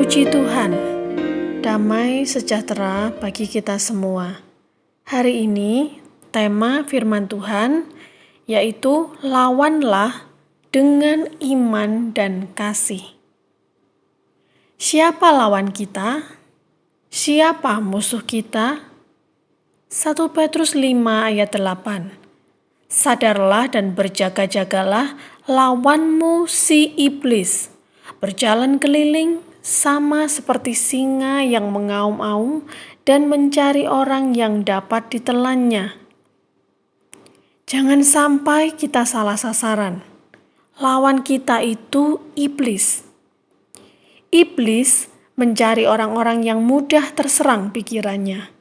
Puji Tuhan, damai sejahtera bagi kita semua. Hari ini tema firman Tuhan yaitu lawanlah dengan iman dan kasih. Siapa lawan kita? Siapa musuh kita? 1 Petrus 5 ayat 8. Sadarlah dan berjaga-jagalah, lawanmu si iblis berjalan keliling sama seperti singa yang mengaum-aum dan mencari orang yang dapat ditelannya. Jangan sampai kita salah sasaran. Lawan kita itu iblis. Iblis mencari orang-orang yang mudah terserang pikirannya.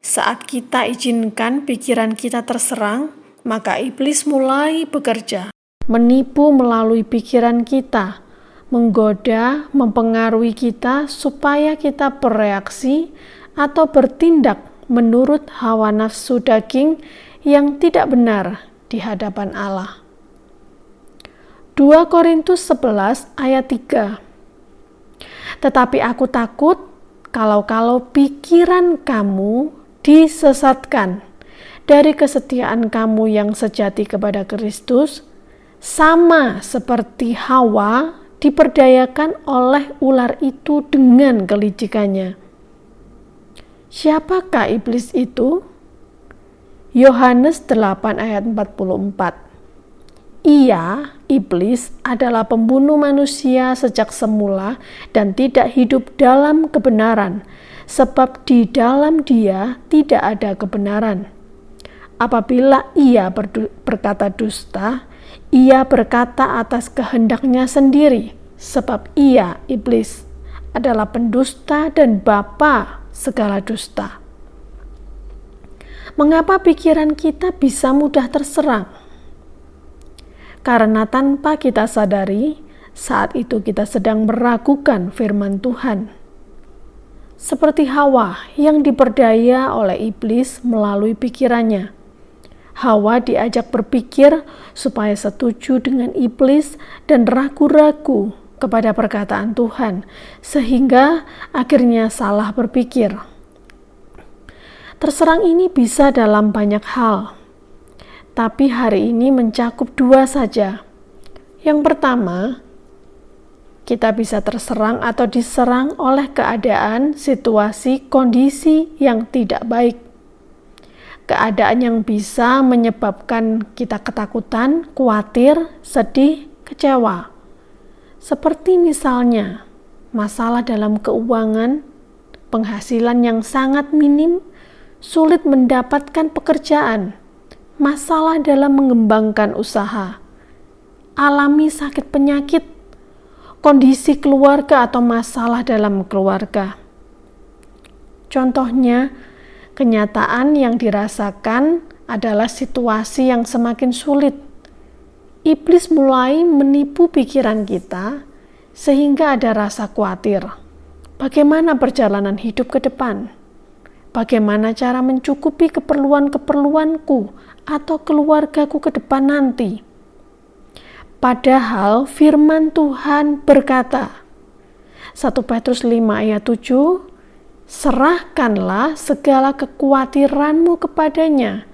Saat kita izinkan pikiran kita terserang, maka iblis mulai bekerja, menipu melalui pikiran kita, menggoda, mempengaruhi kita supaya kita bereaksi atau bertindak menurut hawa nafsu daging yang tidak benar di hadapan Allah. 2 Korintus 11 ayat 3. Tetapi aku takut kalau pikiran kamu disesatkan dari kesetiaan kamu yang sejati kepada Kristus, sama seperti Hawa diperdayakan oleh ular itu dengan kelicikannya. Siapakah iblis itu? Yohanes 8 ayat 44. Ia, iblis, adalah pembunuh manusia sejak semula dan tidak hidup dalam kebenaran, sebab di dalam dia tidak ada kebenaran. Apabila ia berkata dusta, ia berkata atas kehendaknya sendiri, sebab ia, iblis, adalah pendusta dan bapa segala dusta. Mengapa pikiran kita bisa mudah terserang? Karena tanpa kita sadari, saat itu kita sedang meragukan firman Tuhan. Seperti Hawa yang diperdaya oleh iblis melalui pikirannya. Hawa diajak berpikir supaya setuju dengan iblis dan ragu-ragu kepada perkataan Tuhan, sehingga akhirnya salah berpikir. Terserang ini bisa dalam banyak hal, tapi hari ini mencakup 2 saja. Yang pertama, kita bisa terserang atau diserang oleh keadaan, situasi, kondisi yang tidak baik. Keadaan yang bisa menyebabkan kita ketakutan, khawatir, sedih, kecewa. Seperti misalnya masalah dalam keuangan, penghasilan yang sangat minim, sulit mendapatkan pekerjaan, masalah dalam mengembangkan usaha, alami sakit penyakit, kondisi keluarga atau masalah dalam keluarga. Contohnya, kenyataan yang dirasakan adalah situasi yang semakin sulit. Iblis mulai menipu pikiran kita sehingga ada rasa khawatir. Bagaimana perjalanan hidup ke depan? Bagaimana cara mencukupi keperluan-keperluanku atau keluargaku ke depan nanti? Padahal firman Tuhan berkata, 1 Petrus 5 ayat 7, serahkanlah segala kekhawatiranmu kepadanya,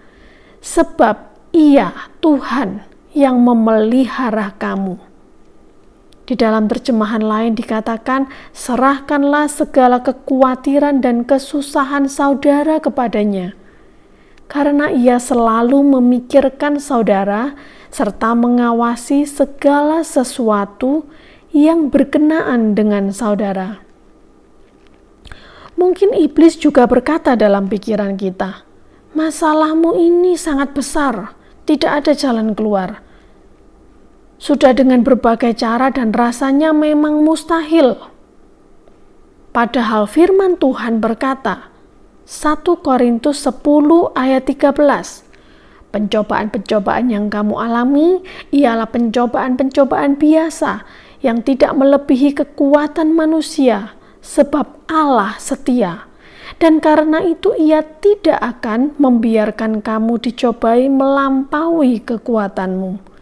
sebab Ia, Tuhan, yang memelihara kamu. Di dalam terjemahan lain dikatakan, serahkanlah segala kekhawatiran dan kesusahan saudara kepadanya, karena Ia selalu memikirkan saudara serta mengawasi segala sesuatu yang berkenaan dengan saudara. Mungkin iblis juga berkata dalam pikiran kita, masalahmu ini sangat besar, tidak ada jalan keluar. Sudah dengan berbagai cara dan rasanya memang mustahil. Padahal firman Tuhan berkata, 1 Korintus 10 ayat 13, pencobaan-pencobaan yang kamu alami ialah pencobaan-pencobaan biasa yang tidak melebihi kekuatan manusia, sebab Allah setia, dan karena itu Ia tidak akan membiarkan kamu dicobai melampaui kekuatanmu.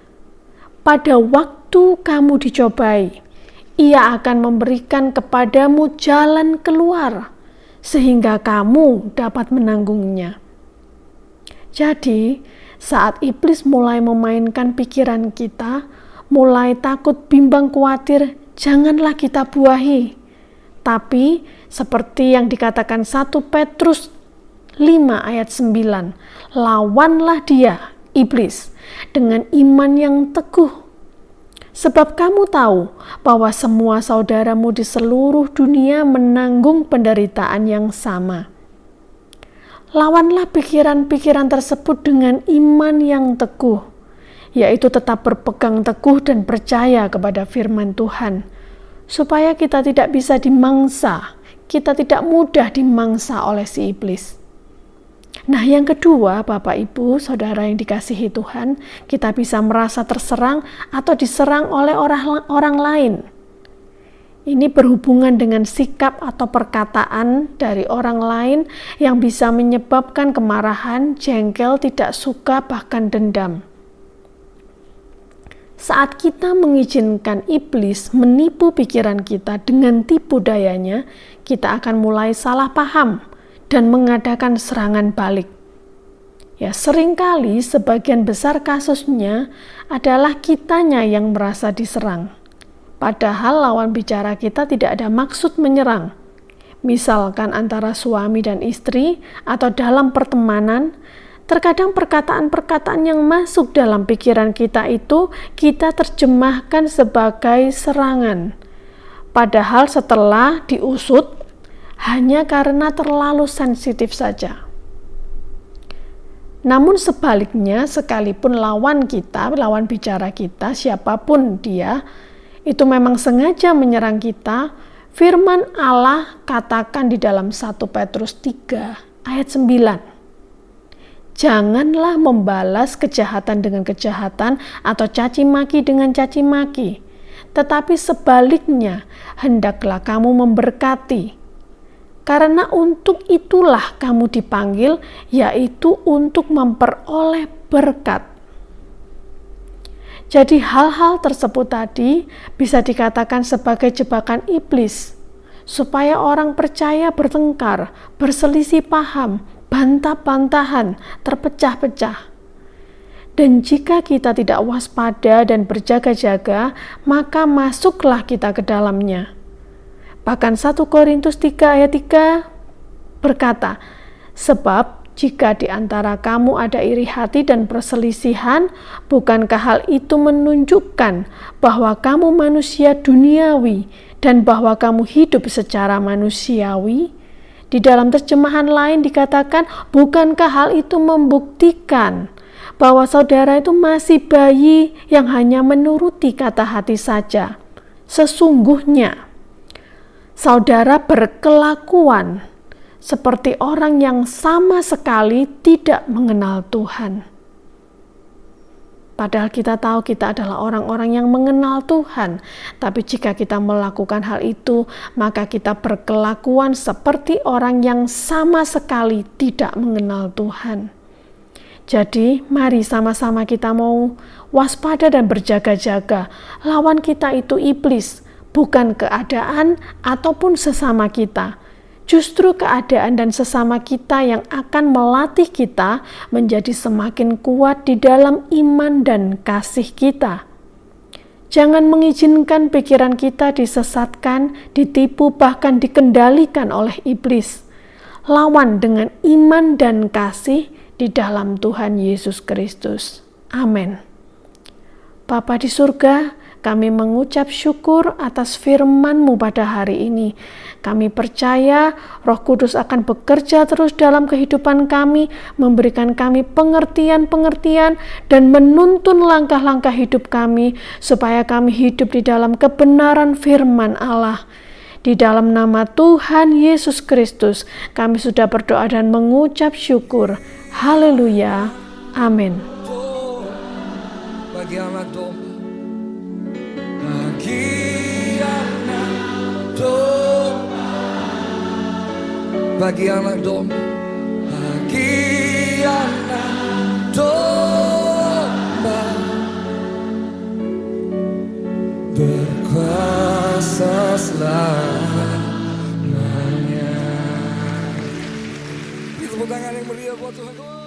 Pada waktu kamu dicobai, Ia akan memberikan kepadamu jalan keluar, sehingga kamu dapat menanggungnya. Jadi, saat iblis mulai memainkan pikiran kita, mulai takut, bimbang, khawatir, janganlah kita buahi. Tapi, seperti yang dikatakan 1 Petrus 5 ayat 9, lawanlah dia, iblis, dengan iman yang teguh. Sebab kamu tahu bahwa semua saudaramu di seluruh dunia menanggung penderitaan yang sama. Lawanlah pikiran-pikiran tersebut dengan iman yang teguh, yaitu tetap berpegang teguh dan percaya kepada firman Tuhan, supaya kita tidak bisa dimangsa, kita tidak mudah dimangsa oleh si iblis. Nah, yang kedua, Bapak, Ibu, Saudara yang dikasihi Tuhan, kita bisa merasa terserang atau diserang oleh orang lain. Ini berhubungan dengan sikap atau perkataan dari orang lain yang bisa menyebabkan kemarahan, jengkel, tidak suka, bahkan dendam. Saat kita mengizinkan iblis menipu pikiran kita dengan tipu dayanya, kita akan mulai salah paham dan mengadakan serangan balik. Ya, seringkali sebagian besar kasusnya adalah kitanya yang merasa diserang. Padahal lawan bicara kita tidak ada maksud menyerang. Misalkan antara suami dan istri atau dalam pertemanan, terkadang perkataan-perkataan yang masuk dalam pikiran kita itu kita terjemahkan sebagai serangan. Padahal setelah diusut, hanya karena terlalu sensitif saja. Namun sebaliknya, sekalipun lawan bicara kita, siapapun dia, itu memang sengaja menyerang kita, firman Allah katakan di dalam 1 Petrus 3 ayat 9. Janganlah membalas kejahatan dengan kejahatan atau caci maki dengan caci maki, tetapi sebaliknya, hendaklah kamu memberkati. Karena untuk itulah kamu dipanggil, yaitu untuk memperoleh berkat. Jadi hal-hal tersebut tadi bisa dikatakan sebagai jebakan iblis, supaya orang percaya bertengkar, berselisih paham, bantah-bantahan, terpecah-pecah. Dan jika kita tidak waspada dan berjaga-jaga, maka masuklah kita ke dalamnya. Bahkan 1 Korintus 3 ayat 3 berkata, sebab jika di antara kamu ada iri hati dan perselisihan, bukankah hal itu menunjukkan bahwa kamu manusia duniawi dan bahwa kamu hidup secara manusiawi? Di dalam terjemahan lain dikatakan, bukankah hal itu membuktikan bahwa saudara itu masih bayi yang hanya menuruti kata hati saja? Sesungguhnya saudara berkelakuan seperti orang yang sama sekali tidak mengenal Tuhan. Padahal kita tahu kita adalah orang-orang yang mengenal Tuhan. Tapi jika kita melakukan hal itu, maka kita berkelakuan seperti orang yang sama sekali tidak mengenal Tuhan. Jadi, mari sama-sama kita mau waspada dan berjaga-jaga. Lawan kita itu iblis, bukan keadaan ataupun sesama kita. Justru keadaan dan sesama kita yang akan melatih kita menjadi semakin kuat di dalam iman dan kasih kita. Jangan mengizinkan pikiran kita disesatkan, ditipu, bahkan dikendalikan oleh iblis. Lawan dengan iman dan kasih di dalam Tuhan Yesus Kristus. Amin. Bapa di surga, kami mengucap syukur atas firman-Mu pada hari ini. Kami percaya Roh Kudus akan bekerja terus dalam kehidupan kami, memberikan kami pengertian-pengertian dan menuntun langkah-langkah hidup kami, supaya kami hidup di dalam kebenaran firman Allah. Di dalam nama Tuhan Yesus Kristus, kami sudah berdoa dan mengucap syukur. Haleluya. Amin. Bagi anak domba, bagi anak domba, bagi anak domba, bagi anak domba, berkuasa binasa selamanya. Tepuk tangan yang meriah buat Tuhan.